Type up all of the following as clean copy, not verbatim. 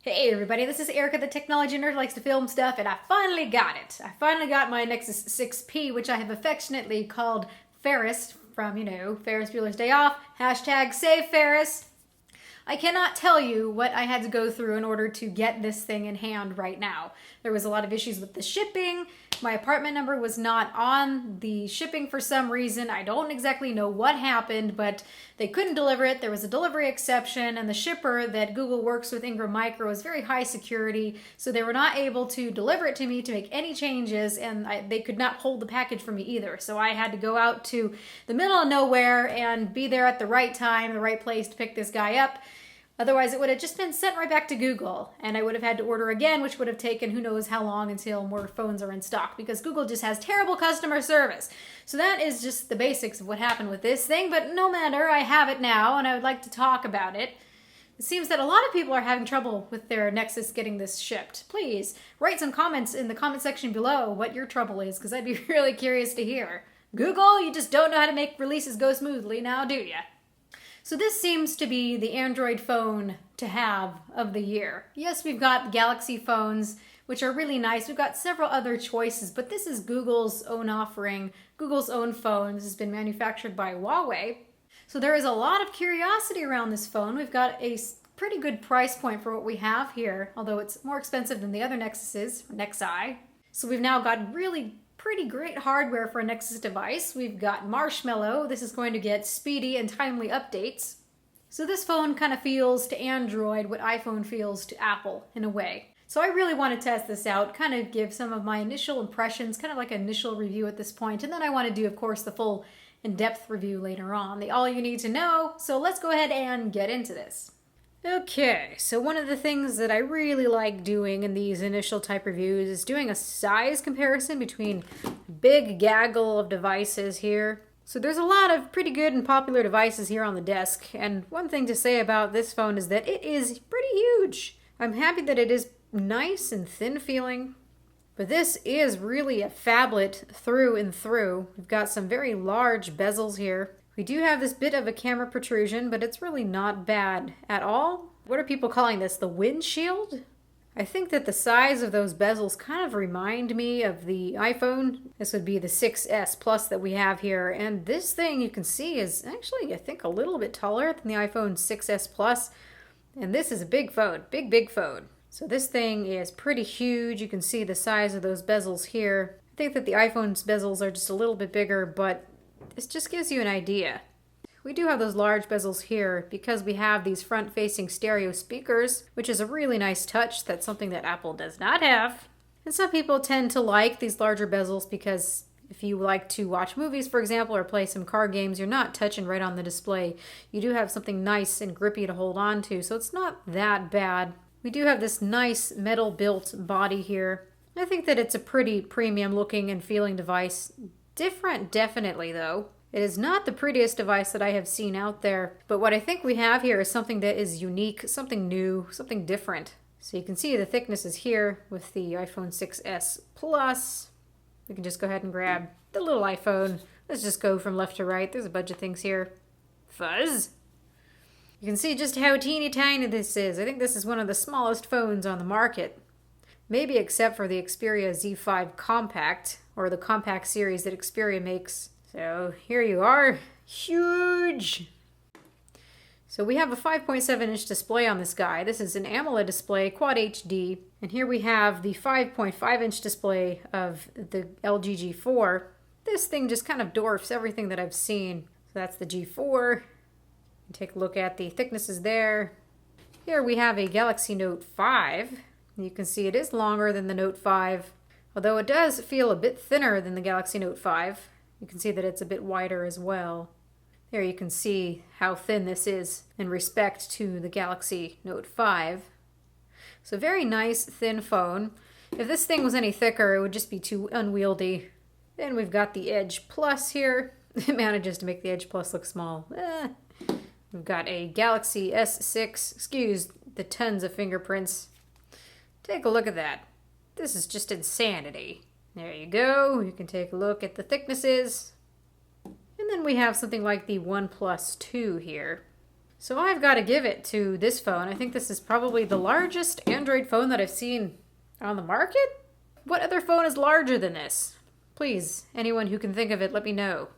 Hey everybody, this is Erica, the technology nerd who likes to film stuff, and I finally got it. I finally got my Nexus 6P, which I have affectionately called Ferris from, Ferris Bueller's Day Off. Hashtag save Ferris. I cannot tell you what I had to go through in order to get this thing in hand right now. There was a lot of issues with the shipping. My apartment number was not on the shipping for some reason. I don't exactly know what happened, but they couldn't deliver it. There was a delivery exception, and the shipper that Google works with, Ingram Micro, is very high security, so they were not able to deliver it to me to make any changes, and they could not hold the package for me either. So I had to go out to the middle of nowhere and be there at the right time, the right place to pick this guy up. Otherwise, it would have just been sent right back to Google, and I would have had to order again, which would have taken who knows how long until more phones are in stock, because Google just has terrible customer service. So that is just the basics of what happened with this thing, but no matter, I have it now, and I would like to talk about it. It seems that a lot of people are having trouble with their Nexus getting this shipped. Please, write some comments in the comment section below what your trouble is, because I'd be really curious to hear. Google, you just don't know how to make releases go smoothly now, do ya? So this seems to be the Android phone to have of the year. Yes, we've got Galaxy phones, which are really nice. We've got several other choices, but this is Google's own offering, Google's own phone. This has been manufactured by Huawei. So there is a lot of curiosity around this phone. We've got a pretty good price point for what we have here, although it's more expensive than the other Nexuses, Nexi. So we've now got really pretty great hardware for a Nexus device. We've got Marshmallow. This is going to get speedy and timely updates. So this phone kind of feels to Android what iPhone feels to Apple in a way. So I really want to test this out, kind of give some of my initial impressions, kind of like an initial review at this point, and then I want to do, of course, the full in-depth review later on, the all you need to know. So let's go ahead and get into this. Okay, so one of the things that I really like doing in these initial type reviews is doing a size comparison between big gaggle of devices here. So there's a lot of pretty good and popular devices here on the desk, and one thing to say about this phone is that it is pretty huge. I'm happy that it is nice and thin feeling, but this is really a phablet through and through. We've got some very large bezels here. We do have this bit of a camera protrusion, but it's really not bad at all. What are people calling this? The windshield? I think that the size of those bezels kind of remind me of the iPhone. This would be the 6S Plus that we have here. And this thing you can see is actually, I think, a little bit taller than the iPhone 6S Plus. And this is a big phone, big phone. So this thing is pretty huge. You can see the size of those bezels here. I think that the iPhone's bezels are just a little bit bigger, but this just gives you an idea. We do have those large bezels here because we have these front-facing stereo speakers, which is a really nice touch. That's something that Apple does not have. And some people tend to like these larger bezels because if you like to watch movies, for example, or play some card games, you're not touching right on the display. You do have something nice and grippy to hold on to, so it's not that bad. We do have this nice metal-built body here. I think that it's a pretty premium-looking and feeling device. Different, definitely, though. It is not the prettiest device that I have seen out there, but what I think we have here is something that is unique, something new, something different. So you can see the thickness is here with the iPhone 6S Plus. We can just go ahead and grab the little iPhone. Let's just go from left to right. There's a bunch of things here. Fuzz. You can see just how teeny tiny this is. I think this is one of the smallest phones on the market. Maybe except for the Xperia Z5 Compact, or the Compact series that Xperia makes. So here you are, huge. So we have a 5.7-inch display on this guy. This is an AMOLED display, Quad HD. And here we have the 5.5-inch display of the LG G4. This thing just kind of dwarfs everything that I've seen. So that's the G4. Take a look at the thicknesses there. Here we have a Galaxy Note 5. You can see it is longer than the Note 5, although it does feel a bit thinner than the Galaxy Note 5. You can see that it's a bit wider as well. There you can see how thin this is in respect to the Galaxy Note 5. So very nice thin phone. If this thing was any thicker, it would just be too unwieldy. Then we've got the Edge Plus here. It manages to make the Edge Plus look small. We've got a Galaxy S6. Excuse the tons of fingerprints. Take a look at that. This is just insanity. There you go. You can take a look at the thicknesses. And then we have something like the OnePlus 2 here. So I've got to give it to this phone. I think this is probably the largest Android phone that I've seen on the market. What other phone is larger than this? Please, anyone who can think of it, let me know.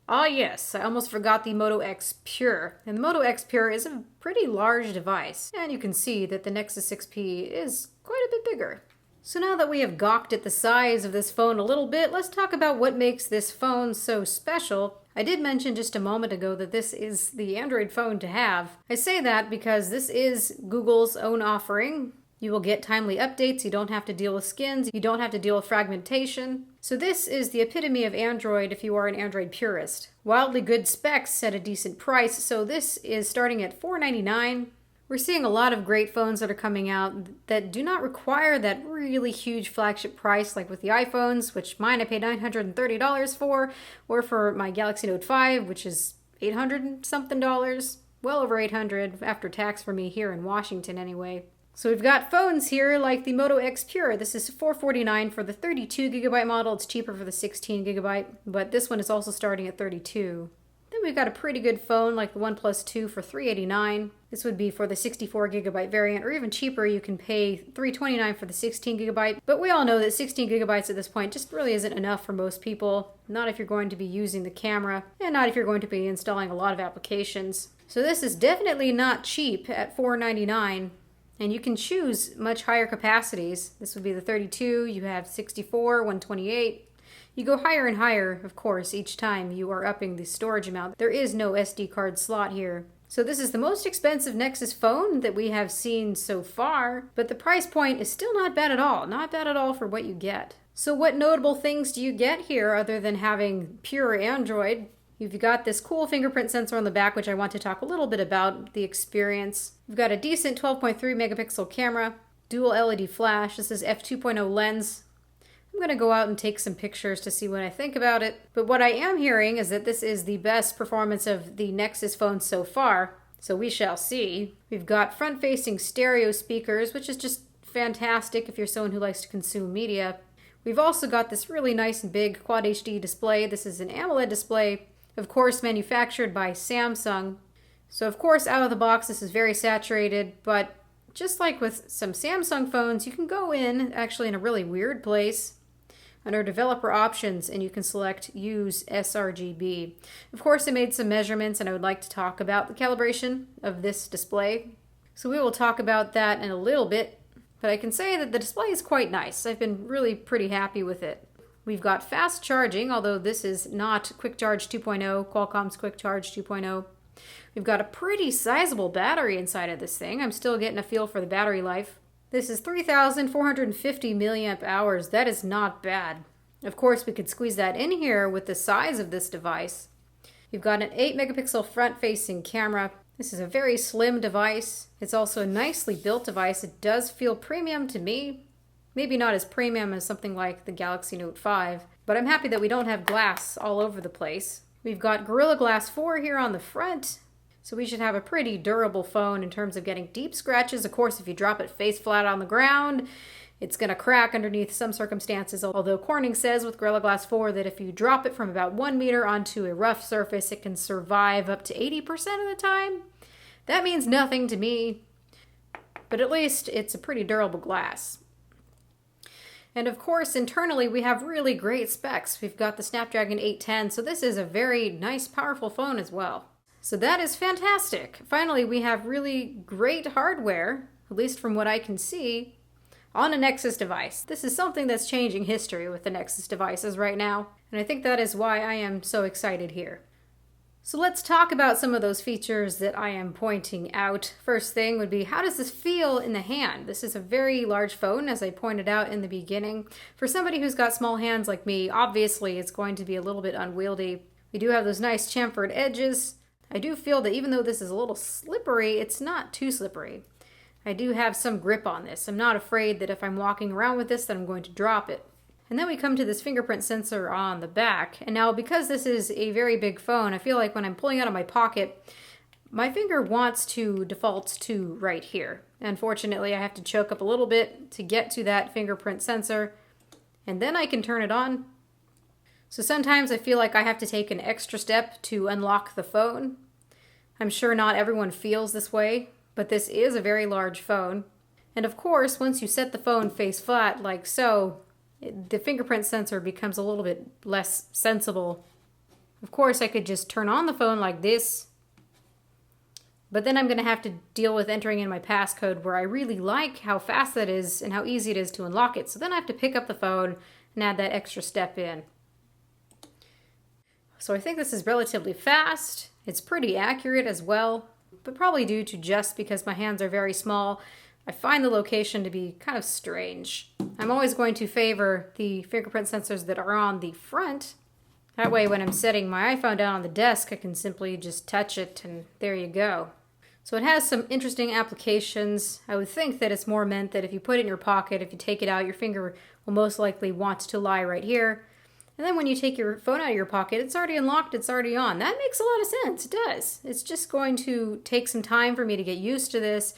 Ah yes, I almost forgot the Moto X Pure. And the Moto X Pure is a pretty large device. And you can see that the Nexus 6P is quite a bit bigger. So now that we have gawked at the size of this phone a little bit, let's talk about what makes this phone so special. I did mention just a moment ago that this is the Android phone to have. I say that because this is Google's own offering. You will get timely updates, you don't have to deal with skins, you don't have to deal with fragmentation. So this is the epitome of Android if you are an Android purist. Wildly good specs at a decent price, so this is starting at $499. We're seeing a lot of great phones that are coming out that do not require that really huge flagship price like with the iPhones, which mine I paid $930 for, or for my Galaxy Note 5, which is $800 something, well over $800 after tax for me here in Washington anyway. So we've got phones here like the Moto X Pure. This is $449 for the 32GB model. It's cheaper for the 16GB, but this one is also starting at $32. Then we've got a pretty good phone like the OnePlus 2 for $389. This would be for the 64GB variant, or even cheaper, you can pay $329 for the 16GB. But we all know that 16GB at this point just really isn't enough for most people. Not if you're going to be using the camera, and not if you're going to be installing a lot of applications. So this is definitely not cheap at $499. And you can choose much higher capacities. This would be the 32, you have 64, 128. You go higher and higher, of course, each time you are upping the storage amount. There is no SD card slot here. So this is the most expensive Nexus phone that we have seen so far, but the price point is still not bad at all. Not bad at all for what you get. So what notable things do you get here other than having pure Android? You've got this cool fingerprint sensor on the back, which I want to talk a little bit about the experience. You've got a decent 12.3 megapixel camera, dual LED flash. This is f2.0 lens. I'm going to go out and take some pictures to see what I think about it. But what I am hearing is that this is the best performance of the Nexus phone so far. So we shall see. We've got front-facing stereo speakers, which is just fantastic if you're someone who likes to consume media. We've also got this really nice and big Quad HD display. This is an AMOLED display. Of course, manufactured by Samsung. So of course, out of the box, this is very saturated, but just like with some Samsung phones, you can go in, actually in a really weird place, under developer options, and you can select use sRGB. Of course, I made some measurements, and I would like to talk about the calibration of this display. So we will talk about that in a little bit, but I can say that the display is quite nice. I've been really pretty happy with it. We've got fast charging, although this is not Quick Charge 2.0, Qualcomm's Quick Charge 2.0. We've got a pretty sizable battery inside of this thing. I'm still getting a feel for the battery life. This is 3,450 milliamp hours. That is not bad. Of course, we could squeeze that in here with the size of this device. You've got an 8 megapixel front-facing camera. This is a very slim device. It's also a nicely built device. It does feel premium to me. Maybe not as premium as something like the Galaxy Note 5, but I'm happy that we don't have glass all over the place. We've got Gorilla Glass 4 here on the front, so we should have a pretty durable phone in terms of getting deep scratches. Of course, if you drop it face flat on the ground, it's going to crack underneath some circumstances, although Corning says with Gorilla Glass 4 that if you drop it from about 1 meter onto a rough surface, it can survive up to 80% of the time. That means nothing to me, but at least it's a pretty durable glass. And of course, internally, we have really great specs. We've got the Snapdragon 810, so this is a very nice, powerful phone as well. So that is fantastic. Finally, we have really great hardware, at least from what I can see, on a Nexus device. This is something that's changing history with the Nexus devices right now, and I think that is why I am so excited here. So let's talk about some of those features that I am pointing out. First thing would be, how does this feel in the hand? This is a very large phone, as I pointed out in the beginning. For somebody who's got small hands like me, obviously it's going to be a little bit unwieldy. We do have those nice chamfered edges. I do feel that even though this is a little slippery, it's not too slippery. I do have some grip on this. I'm not afraid that if I'm walking around with this that I'm going to drop it. And then we come to this fingerprint sensor on the back. And now because this is a very big phone, I feel like when I'm pulling out of my pocket, my finger wants to default to right here. Unfortunately, I have to choke up a little bit to get to that fingerprint sensor, and then I can turn it on. So sometimes I feel like I have to take an extra step to unlock the phone. I'm sure not everyone feels this way, but this is a very large phone. And of course, once you set the phone face flat like so, the fingerprint sensor becomes a little bit less sensible. Of course, I could just turn on the phone like this, but then I'm going to have to deal with entering in my passcode, where I really like how fast that is and how easy it is to unlock it. So then I have to pick up the phone and add that extra step in. So I think this is relatively fast. It's pretty accurate as well, but probably due to just because my hands are very small, I find the location to be kind of strange. I'm always going to favor the fingerprint sensors that are on the front. That way when I'm setting my iPhone down on the desk, I can simply just touch it and there you go. So it has some interesting applications. I would think that it's more meant that if you put it in your pocket, if you take it out, your finger will most likely want to lie right here. And then when you take your phone out of your pocket, it's already unlocked, it's already on. That makes a lot of sense, it does. It's just going to take some time for me to get used to this.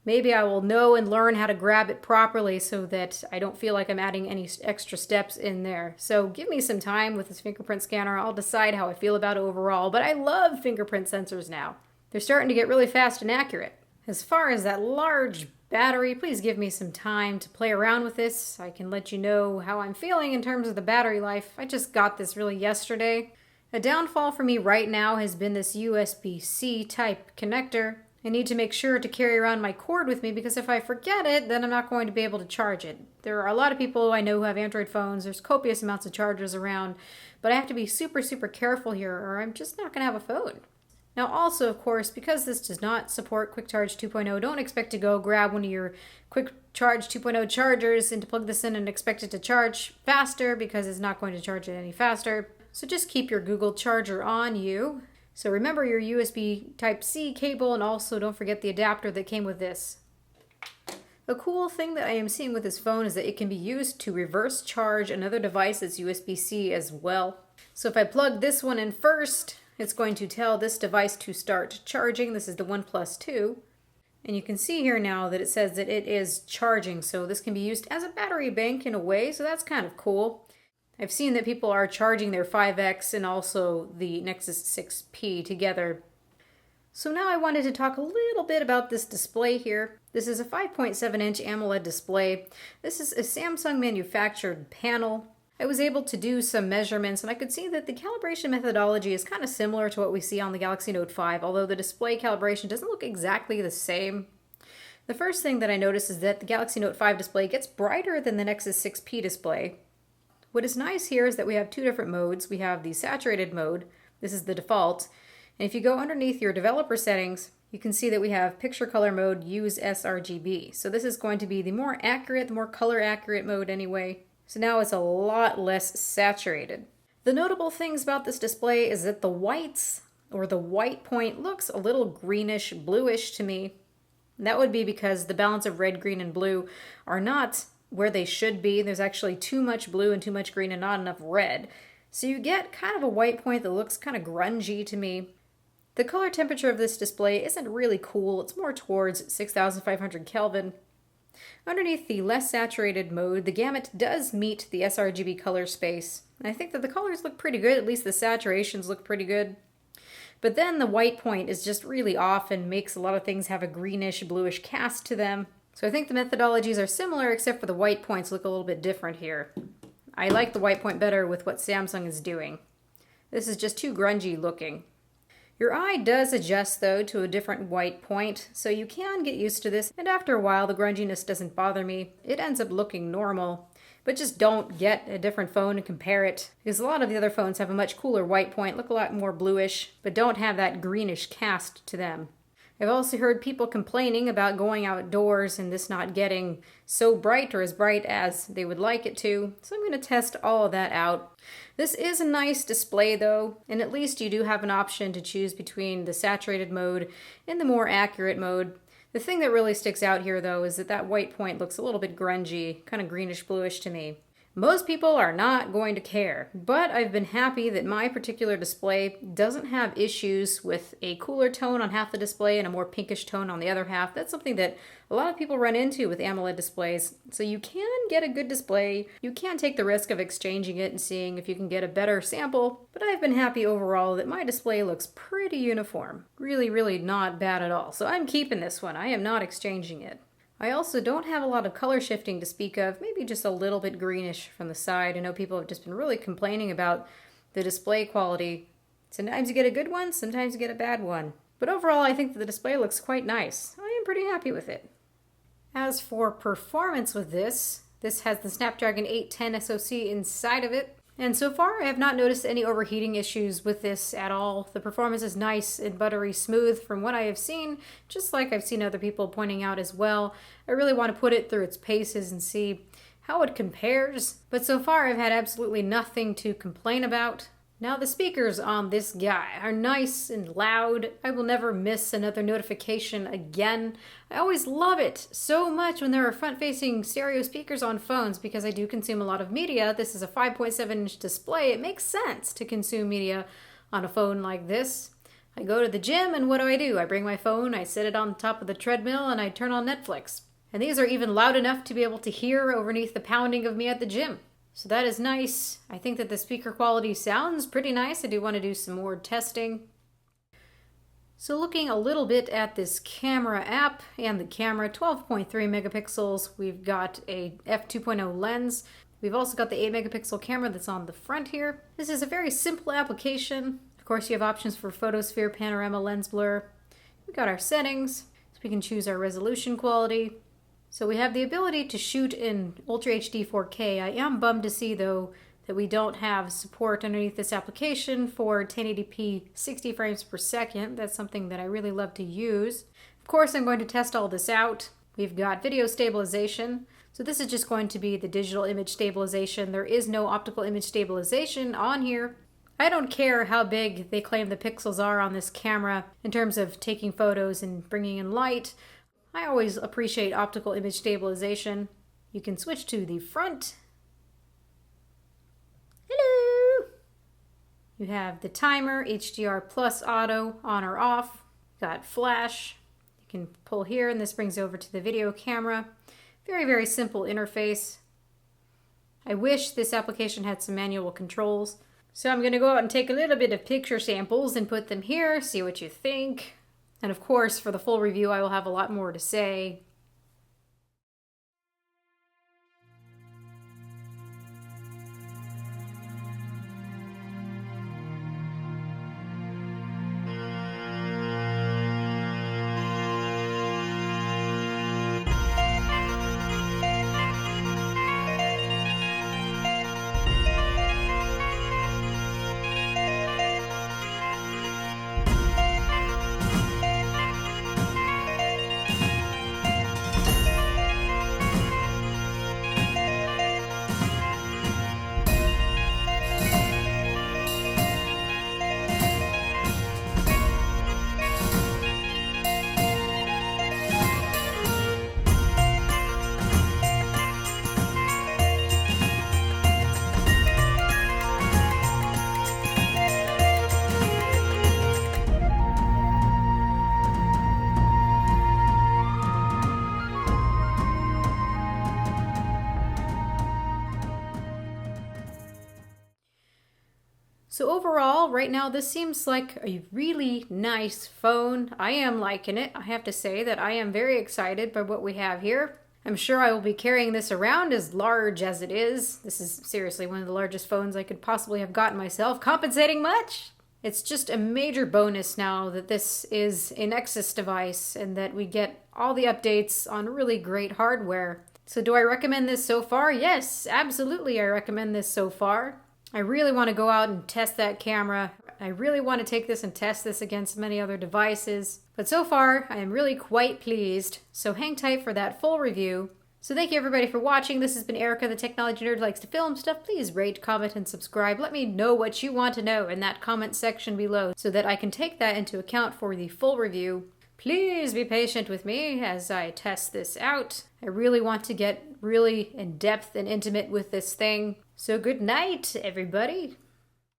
Maybe I will know and learn how to grab it properly so that I don't feel like I'm adding any extra steps in there. So give me some time with this fingerprint scanner. I'll decide how I feel about it overall. But I love fingerprint sensors now. They're starting to get really fast and accurate. As far as that large battery, please give me some time to play around with this. I can let you know how I'm feeling in terms of the battery life. I just got this really yesterday. A downfall for me right now has been this USB-C type connector. I need to make sure to carry around my cord with me because if I forget it, then I'm not going to be able to charge it. There are a lot of people I know who have Android phones. There's copious amounts of chargers around, but I have to be super, super careful here or I'm just not going to have a phone. Now also, of course, because this does not support Quick Charge 2.0, don't expect to go grab one of your Quick Charge 2.0 chargers and to plug this in and expect it to charge faster because it's not going to charge it any faster. So just keep your Google charger on you. So remember your USB Type-C cable and also don't forget the adapter that came with this. A cool thing that I am seeing with this phone is that it can be used to reverse charge another device that's USB-C as well. So if I plug this one in first, it's going to tell this device to start charging. This is the OnePlus 2. And you can see here now that it says that it is charging. So this can be used as a battery bank in a way. So that's kind of cool. I've seen that people are charging their 5X and also the Nexus 6P together. So now I wanted to talk a little bit about this display here. This is a 5.7-inch AMOLED display. This is a Samsung manufactured panel. I was able to do some measurements and I could see that the calibration methodology is kind of similar to what we see on the Galaxy Note 5, although the display calibration doesn't look exactly the same. The first thing that I noticed is that the Galaxy Note 5 display gets brighter than the Nexus 6P display. What is nice here is that we have two different modes. We have the saturated mode, this is the default, and if you go underneath your developer settings, you can see that we have picture color mode, use sRGB. So this is going to be the more accurate, the more color accurate mode anyway. So now it's a lot less saturated. The notable things about this display is that the whites, or the white point, looks a little greenish, bluish to me. And that would be because the balance of red, green, and blue are not where they should be. There's actually too much blue and too much green and not enough red. So you get kind of a white point that looks kind of grungy to me. The color temperature of this display isn't really cool. It's more towards 6,500 Kelvin. Underneath the less saturated mode, the gamut does meet the sRGB color space. I think that the colors look pretty good, at least the saturations look pretty good. But then the white point is just really off and makes a lot of things have a greenish, bluish cast to them. So I think the methodologies are similar except for the white points look a little bit different here. I like the white point better with what Samsung is doing. This is just too grungy looking. Your eye does adjust though to a different white point, so you can get used to this, and after a while the grunginess doesn't bother me. It ends up looking normal. But just don't get a different phone and compare it, because a lot of the other phones have a much cooler white point, look a lot more bluish, but don't have that greenish cast to them. I've also heard people complaining about going outdoors and this not getting so bright or as bright as they would like it to, so I'm going to test all of that out. This is a nice display though, and at least you do have an option to choose between the saturated mode and the more accurate mode. The thing that really sticks out here though is that that white point looks a little bit grungy, kind of greenish bluish to me. Most people are not going to care, but I've been happy that my particular display doesn't have issues with a cooler tone on half the display and a more pinkish tone on the other half. That's something that a lot of people run into with AMOLED displays. So you can get a good display. You can take the risk of exchanging it and seeing if you can get a better sample, but I've been happy overall that my display looks pretty uniform. Really, really not bad at all. So I'm keeping this one. I am not exchanging it. I also don't have a lot of color shifting to speak of, maybe just a little bit greenish from the side. I know people have just been really complaining about the display quality. Sometimes you get a good one, sometimes you get a bad one. But overall, I think that the display looks quite nice. I am pretty happy with it. As for performance with this has the Snapdragon 810 SoC inside of it. And so far, I have not noticed any overheating issues with this at all. The performance is nice and buttery smooth from what I have seen, just like I've seen other people pointing out as well. I really want to put it through its paces and see how it compares. But so far, I've had absolutely nothing to complain about. Now the speakers on this guy are nice and loud. I will never miss another notification again. I always love it so much when there are front-facing stereo speakers on phones because I do consume a lot of media. This is a 5.7-inch display. It makes sense to consume media on a phone like this. I go to the gym and what do? I bring my phone, I sit it on top of the treadmill, and I turn on Netflix. And these are even loud enough to be able to hear underneath the pounding of me at the gym. So that is nice. I think that the speaker quality sounds pretty nice. I do want to do some more testing. So looking a little bit at this camera app and the camera, 12.3 megapixels. We've got a f2.0 lens. We've also got the 8 megapixel camera that's on the front here. This is a very simple application. Of course, you have options for photosphere, panorama, lens blur. We've got our settings, so we can choose our resolution quality. So we have the ability to shoot in Ultra HD 4K. I am bummed to see, though, that we don't have support underneath this application for 1080p 60 frames per second. That's something that I really love to use. Of course, I'm going to test all this out. We've got video stabilization. So this is just going to be the digital image stabilization. There is no optical image stabilization on here. I don't care how big they claim the pixels are on this camera in terms of taking photos and bringing in light. I always appreciate optical image stabilization. You can switch to the front. Hello! You have the timer, HDR plus auto, on or off. Got flash. You can pull here and this brings you over to the video camera. Very, very simple interface. I wish this application had some manual controls. So I'm going to go out and take a little bit of picture samples and put them here, see what you think. And of course, for the full review, I will have a lot more to say. So overall, right now, this seems like a really nice phone. I am liking it. I have to say that I am very excited by what we have here. I'm sure I will be carrying this around as large as it is. This is seriously one of the largest phones I could possibly have gotten myself. Compensating much? It's just a major bonus now that this is a Nexus device and that we get all the updates on really great hardware. So do I recommend this so far? Yes, absolutely I recommend this so far. I really want to go out and test that camera. I really want to take this and test this against many other devices. But so far, I am really quite pleased. So hang tight for that full review. So thank you everybody for watching. This has been Erica, the technology nerd who likes to film stuff. Please rate, comment, and subscribe. Let me know what you want to know in that comment section below so that I can take that into account for the full review. Please be patient with me as I test this out. I really want to get really in depth and intimate with this thing. So good night, everybody.